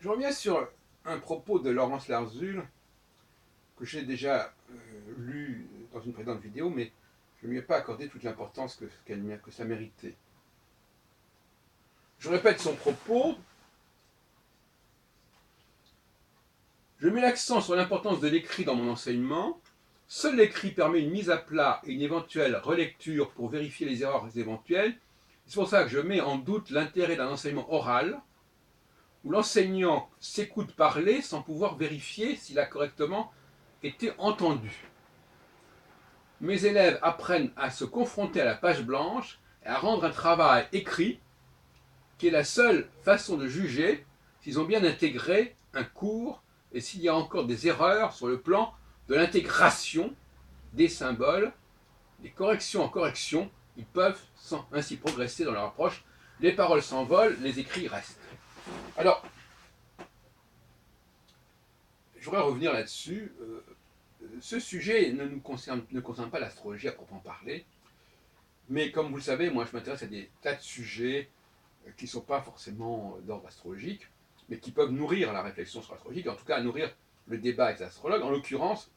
reviens sur un propos de Laurence Larzul que j'ai déjà lu dans une précédente vidéo, mais je ne lui ai pas accordé toute l'importance que ça méritait. Je répète son propos. Je mets l'accent sur l'importance de l'écrit dans mon enseignement. Seul l'écrit permet une mise à plat et une éventuelle relecture pour vérifier les erreurs éventuelles. C'est pour ça que je mets en doute l'intérêt d'un enseignement oral, où l'enseignant s'écoute parler sans pouvoir vérifier s'il a correctement été entendu. Mes élèves apprennent à se confronter à la page blanche et à rendre un travail écrit, qui est la seule façon de juger s'ils ont bien intégré un cours et s'il y a encore des erreurs sur le plan de l'intégration des symboles, des corrections en correction. Ils peuvent ainsi progresser dans leur approche. Les paroles s'envolent, les écrits restent. Alors, je voudrais revenir là-dessus. Ce sujet ne concerne pas l'astrologie à proprement parler, mais comme vous le savez, moi je m'intéresse à des tas de sujets qui ne sont pas forcément d'ordre astrologique, mais qui peuvent nourrir la réflexion sur l'astrologie, en tout cas nourrir le débat avec les astrologues. En l'occurrence,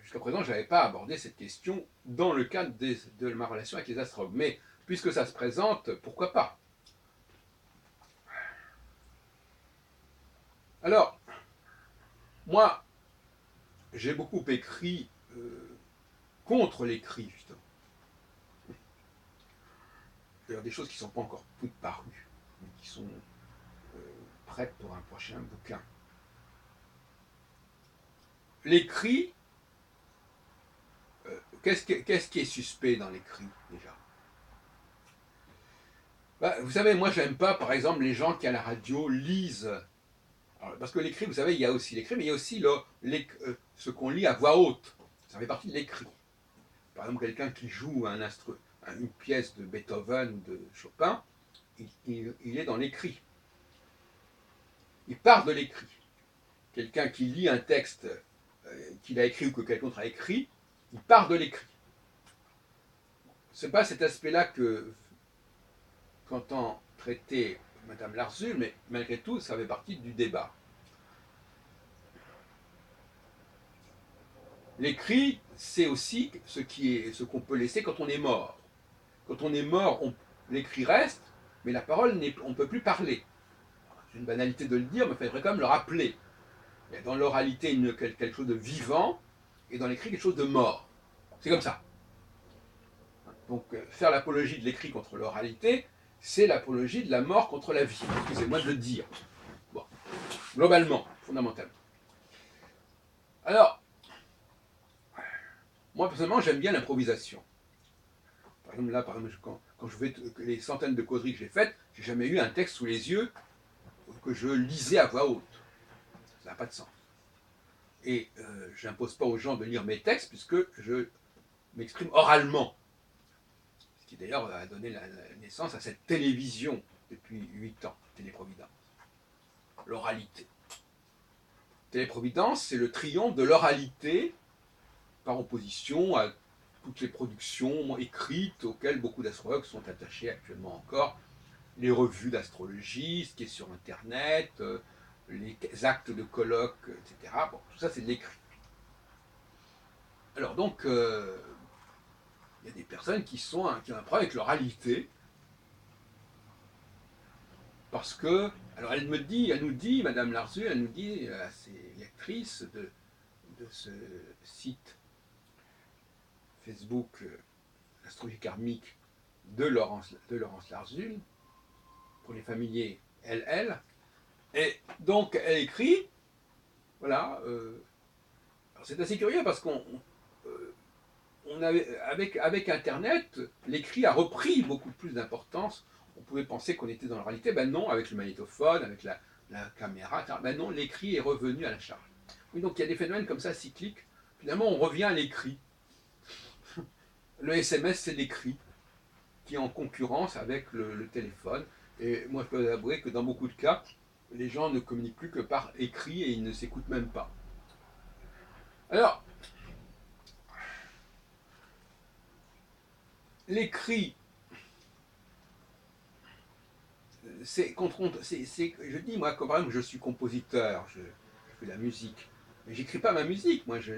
jusqu'à présent, je n'avais pas abordé cette question dans le cadre de ma relation avec les astrologues. Mais puisque ça se présente, pourquoi pas? Alors, moi, j'ai beaucoup écrit contre l'écrit, justement. D'ailleurs, des choses qui ne sont pas encore toutes parues, mais qui sont prêtes pour un prochain bouquin. L'écrit, qu'est-ce qui est suspect dans l'écrit, déjà? Vous savez, moi, j'aime pas, par exemple, les gens qui, à la radio, lisent. Alors, parce que l'écrit, vous savez, il y a aussi l'écrit, mais il y a aussi ce qu'on lit à voix haute. Ça fait partie de l'écrit. Par exemple, quelqu'un qui joue une pièce de Beethoven ou de Chopin, il est dans l'écrit. Il part de l'écrit. Quelqu'un qui lit un texte qu'il a écrit ou que quelqu'un d'autre a écrit, il part de l'écrit. Ce n'est pas cet aspect-là qu'entend traiter Madame Larzul, mais malgré tout, ça fait partie du débat. L'écrit, c'est aussi ce qu'on peut laisser quand on est mort. Quand on est mort, l'écrit reste, mais la parole, on ne peut plus parler. C'est une banalité de le dire, mais il faudrait quand même le rappeler. Il y a dans l'oralité quelque chose de vivant, et dans l'écrit quelque chose de mort. C'est comme ça. Donc faire l'apologie de l'écrit contre l'oralité, c'est l'apologie de la mort contre la vie. Excusez-moi de le dire. Bon. Globalement, fondamentalement. Alors, moi personnellement, j'aime bien l'improvisation. Par exemple, là, quand je fais les centaines de causeries que j'ai faites, j'ai jamais eu un texte sous les yeux que je lisais à voix haute. Ça n'a pas de sens. Et je n'impose pas aux gens de lire mes textes puisque je m'exprime oralement. Ce qui d'ailleurs a donné la naissance à cette télévision depuis 8 ans, Téléprovidence. L'oralité. Téléprovidence, c'est le triomphe de l'oralité par opposition à toutes les productions écrites auxquelles beaucoup d'astrologues sont attachés actuellement encore. Les revues d'astrologie, ce qui est sur Internet, les actes de colloques, etc. Bon, tout ça, c'est de l'écrit. Alors donc, il y a des personnes qui ont un problème avec l'oralité, parce que, alors elle nous dit, Madame Larzul, elle nous dit à ses lectrices de ce site Facebook Astrologie karmique de Laurence Larzul, pour les familiers LL, et donc elle écrit, voilà, c'est assez curieux parce avec Internet, l'écrit a repris beaucoup plus d'importance. On pouvait penser qu'on était dans la réalité, ben non, avec le magnétophone, avec la caméra, ben non, l'écrit est revenu à la charge. Oui, donc il y a des phénomènes comme ça cycliques. Finalement, on revient à l'écrit. Le SMS, c'est l'écrit qui est en concurrence avec le téléphone. Et moi, je peux avouer que dans beaucoup de cas, les gens ne communiquent plus que par écrit et ils ne s'écoutent même pas. Alors, l'écrit, je dis, moi, quand par exemple, je suis compositeur, je fais de la musique, mais j'écris pas ma musique, moi, je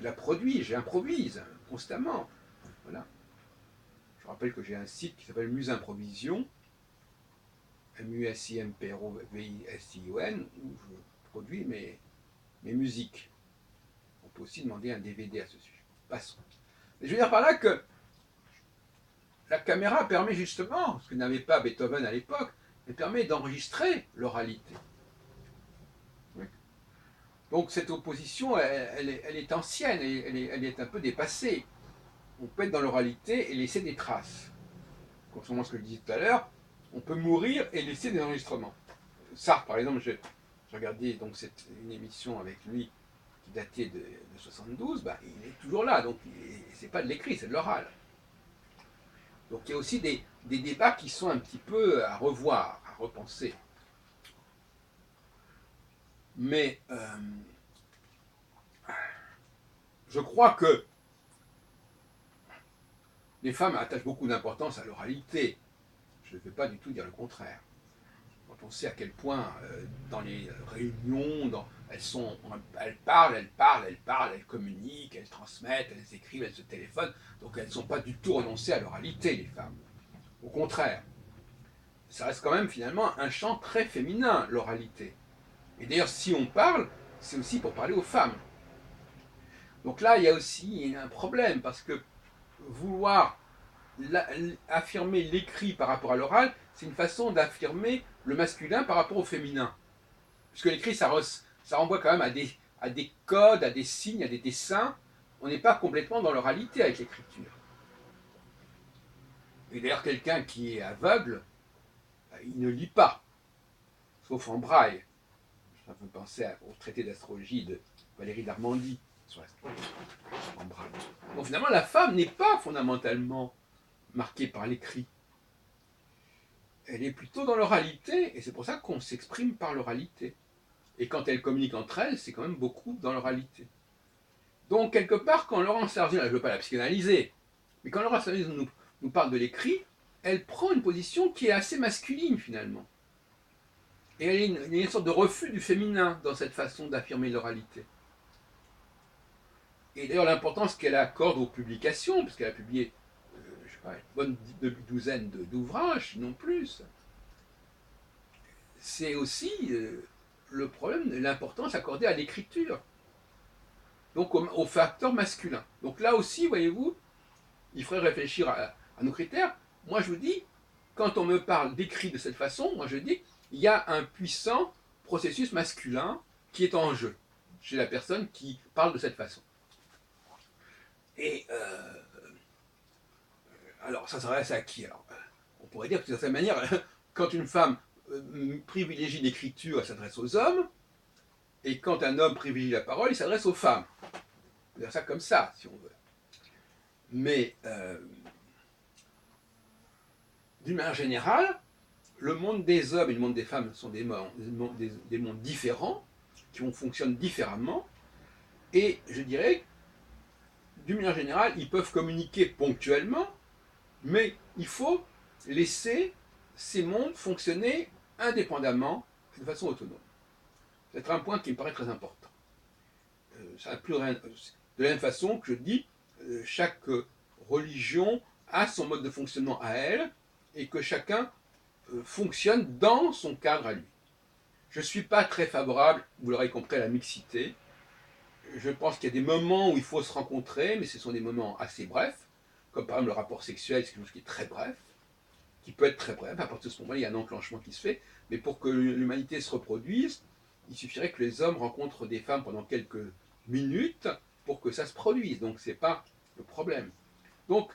la produis, j'improvise constamment. Voilà. Je rappelle que j'ai un site qui s'appelle Musimprovision, MUSIMPROVISION, où je produis mes musiques. On peut aussi demander un DVD à ce sujet. Passons. Mais je veux dire par là que la caméra permet justement, ce que n'avait pas Beethoven à l'époque, elle permet d'enregistrer l'oralité. Donc cette opposition, elle est ancienne, elle est un peu dépassée. On peut être dans l'oralité et laisser des traces. Contrairement à ce que je disais tout à l'heure, on peut mourir et laisser des enregistrements. Sartre, par exemple, j'ai regardé donc une émission avec lui qui datait de 72, bah, il est toujours là, donc c'est pas de l'écrit, c'est de l'oral. Donc il y a aussi des débats qui sont un petit peu à revoir, à repenser. Mais je crois que les femmes attachent beaucoup d'importance à l'oralité. Je ne vais pas du tout dire le contraire. Quand on sait à quel point dans les réunions, elles parlent, elles communiquent, elles transmettent, elles écrivent, elles se téléphonent. Donc elles ne sont pas du tout renoncées à l'oralité, les femmes. Au contraire, ça reste quand même finalement un champ très féminin, l'oralité. Et d'ailleurs, si on parle, c'est aussi pour parler aux femmes. Donc là, il y a aussi un problème, parce que vouloir affirmer l'écrit par rapport à l'oral, c'est une façon d'affirmer le masculin par rapport au féminin. Puisque l'écrit, ça renvoie quand même à des codes, à des signes, à des dessins. On n'est pas complètement dans l'oralité avec l'écriture. Et d'ailleurs, quelqu'un qui est aveugle, il ne lit pas, sauf en braille. Ça me fait penser au traité d'astrologie de Valérie Darmandy, en braille. Donc finalement, la femme n'est pas fondamentalement marquée par l'écrit. Elle est plutôt dans l'oralité, et c'est pour ça qu'on s'exprime par l'oralité. Et quand elles communiquent entre elles, c'est quand même beaucoup dans l'oralité. Donc, quelque part, quand Laurence Sargent, je ne veux pas la psychanalyser, mais quand Laurence Sargent nous parle de l'écrit, elle prend une position qui est assez masculine, finalement. Et il y a une sorte de refus du féminin dans cette façon d'affirmer l'oralité. Et d'ailleurs, l'importance qu'elle accorde aux publications, puisqu'elle a publié, je sais pas, une bonne douzaine d'ouvrages, sinon plus, c'est aussi le problème de l'importance accordée à l'écriture. Donc au facteur masculin. Donc là aussi, voyez-vous, il faudrait réfléchir à nos critères. Moi, je vous dis, quand on me parle d'écrit de cette façon, moi je dis, il y a un puissant processus masculin qui est en jeu chez la personne qui parle de cette façon. Et alors, ça s'adresse à qui? Alors, on pourrait dire que de certaine manière, quand une femme privilégie l'écriture, elle s'adresse aux hommes, et quand un homme privilégie la parole, il s'adresse aux femmes. On peut dire ça comme ça, si on veut. Mais, d'une manière générale, le monde des hommes et le monde des femmes sont des mondes différents, qui fonctionnent différemment, et je dirais, d'une manière générale, ils peuvent communiquer ponctuellement, mais il faut laisser ces mondes fonctionner indépendamment, de façon autonome. C'est un point qui me paraît très important. Ça n'a plus rien. De la même façon que je dis, chaque religion a son mode de fonctionnement à elle, et que chacun fonctionne dans son cadre à lui. Je ne suis pas très favorable, vous l'aurez compris, à la mixité. Je pense qu'il y a des moments où il faut se rencontrer, mais ce sont des moments assez brefs, comme par exemple le rapport sexuel, c'est quelque chose qui est très bref, qui peut être très bref, à partir de ce moment-là, il y a un enclenchement qui se fait, mais pour que l'humanité se reproduise, il suffirait que les hommes rencontrent des femmes pendant quelques minutes pour que ça se produise, donc ce n'est pas le problème. Donc,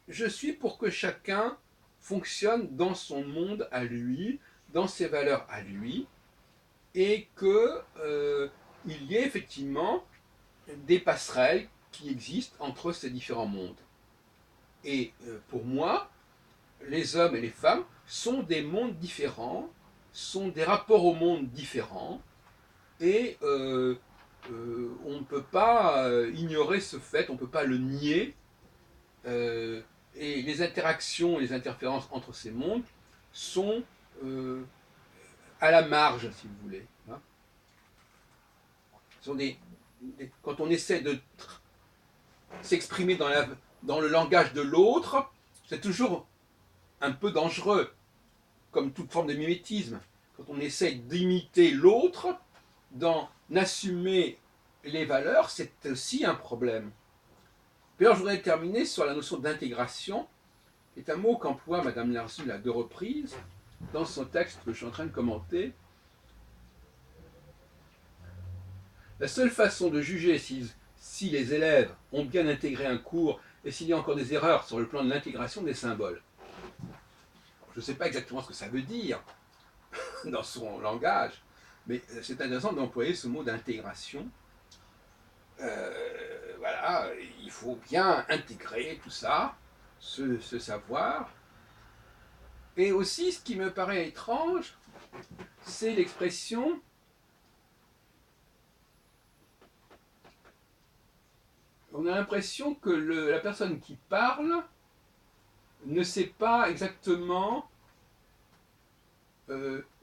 je suis pour que chacun fonctionne dans son monde à lui, dans ses valeurs à lui, et qu'il y ait effectivement des passerelles qui existent entre ces différents mondes. Et pour moi, les hommes et les femmes sont des mondes différents, sont des rapports au monde différents, et on ne peut pas ignorer ce fait, on ne peut pas le nier. Et les interactions, les interférences entre ces mondes sont à la marge, si vous voulez. Hein. Ce sont quand on essaie de s'exprimer dans le langage de l'autre, c'est toujours un peu dangereux, comme toute forme de mimétisme. Quand on essaie d'imiter l'autre, d'en assumer les valeurs, c'est aussi un problème. Puis alors, je voudrais terminer sur la notion d'intégration, qui est un mot qu'emploie Madame Larzu à 2 reprises dans son texte que je suis en train de commenter. La seule façon de juger si les élèves ont bien intégré un cours et s'il y a encore des erreurs sur le plan de l'intégration des symboles. Je ne sais pas exactement ce que ça veut dire dans son langage, mais c'est intéressant d'employer ce mot d'intégration. Voilà, il faut bien intégrer tout ça, ce savoir. Et aussi, ce qui me paraît étrange, c'est l'expression on a l'impression que la personne qui parle ne sait pas exactement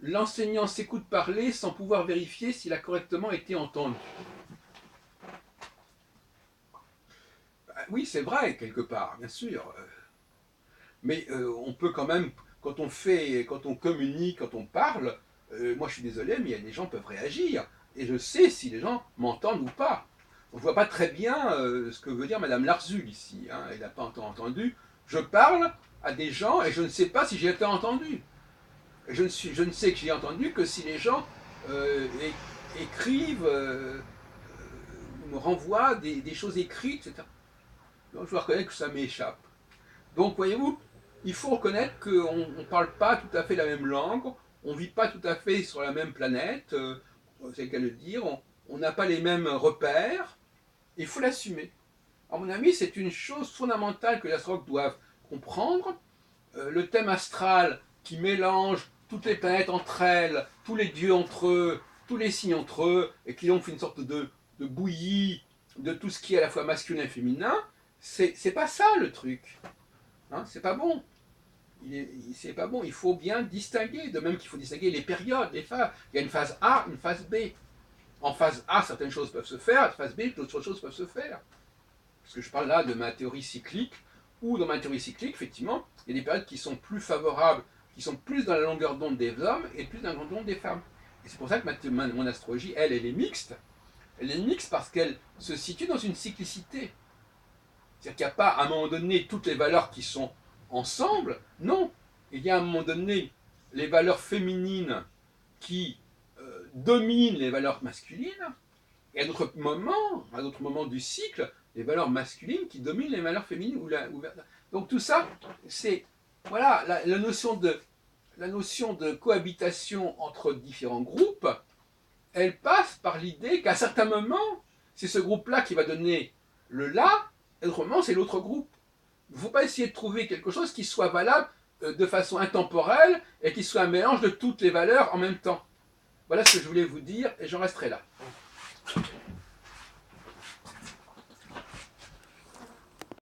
l'enseignant s'écoute parler sans pouvoir vérifier s'il a correctement été entendu. Oui, c'est vrai, quelque part, bien sûr. Mais on peut quand même, quand on communique, quand on parle, moi je suis désolé, mais il y a des gens qui peuvent réagir. Et je sais si les gens m'entendent ou pas. On ne voit pas très bien ce que veut dire Madame Larzu ici. Hein. Elle n'a pas entendu. Je parle à des gens et je ne sais pas si j'ai été entendu. Je ne sais que j'ai entendu que si les gens écrivent, me renvoient des choses écrites, etc. Donc je dois reconnaître que ça m'échappe. Donc voyez-vous, il faut reconnaître qu'on ne parle pas tout à fait la même langue, on ne vit pas tout à fait sur la même planète, c'est le cas de le dire, on n'a pas les mêmes repères, il faut l'assumer. À mon avis, c'est une chose fondamentale que les astrologues doivent comprendre. Le thème astral qui mélange toutes les planètes entre elles, tous les dieux entre eux, tous les signes entre eux, et qui donc fait une sorte de bouillie de tout ce qui est à la fois masculin et féminin, c'est pas ça le truc. Hein, c'est pas bon. C'est pas bon. Il faut bien distinguer, de même qu'il faut distinguer les périodes, les phases. Il y a une phase A, une phase B. En phase A, certaines choses peuvent se faire, en phase B, d'autres choses peuvent se faire. Parce que je parle là de ma théorie cyclique, où dans ma théorie cyclique, effectivement, il y a des périodes qui sont plus favorables, qui sont plus dans la longueur d'onde des hommes et plus dans la longueur d'onde des femmes. Et c'est pour ça que mon astrologie, elle est mixte. Elle est mixte parce qu'elle se situe dans une cyclicité. C'est-à-dire qu'il n'y a pas à un moment donné toutes les valeurs qui sont ensemble. Non, il y a à un moment donné les valeurs féminines qui dominent les valeurs masculines, et à d'autres moments du cycle, les valeurs masculines qui dominent les valeurs féminines. Donc tout ça, c'est voilà la notion de cohabitation entre différents groupes, elle passe par l'idée qu'à certains moments, c'est ce groupe-là qui va donner le là, et d'autres moments, c'est l'autre groupe. Il ne faut pas essayer de trouver quelque chose qui soit valable de façon intemporelle et qui soit un mélange de toutes les valeurs en même temps. Voilà ce que je voulais vous dire et j'en resterai là.